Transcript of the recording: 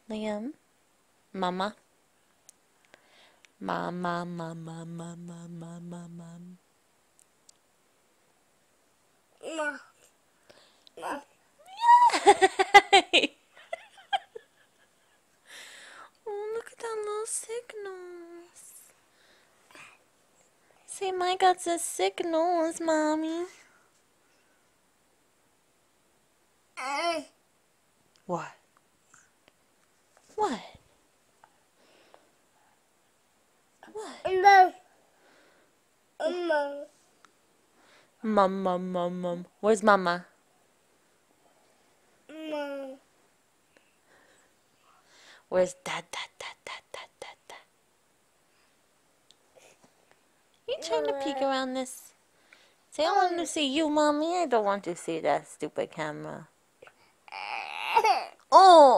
Liam? Mama? Mama, mama, mama, mama, mama. Ma. Ma. Yay! Oh, look at that little signals. See, Mike got the signals, Mommy. What? What? What? No. No. Mum. Where's Mama? No. Where's Dad? You trying to peek around this? Say, I want to see you, Mommy. I don't want to see that stupid camera. Oh!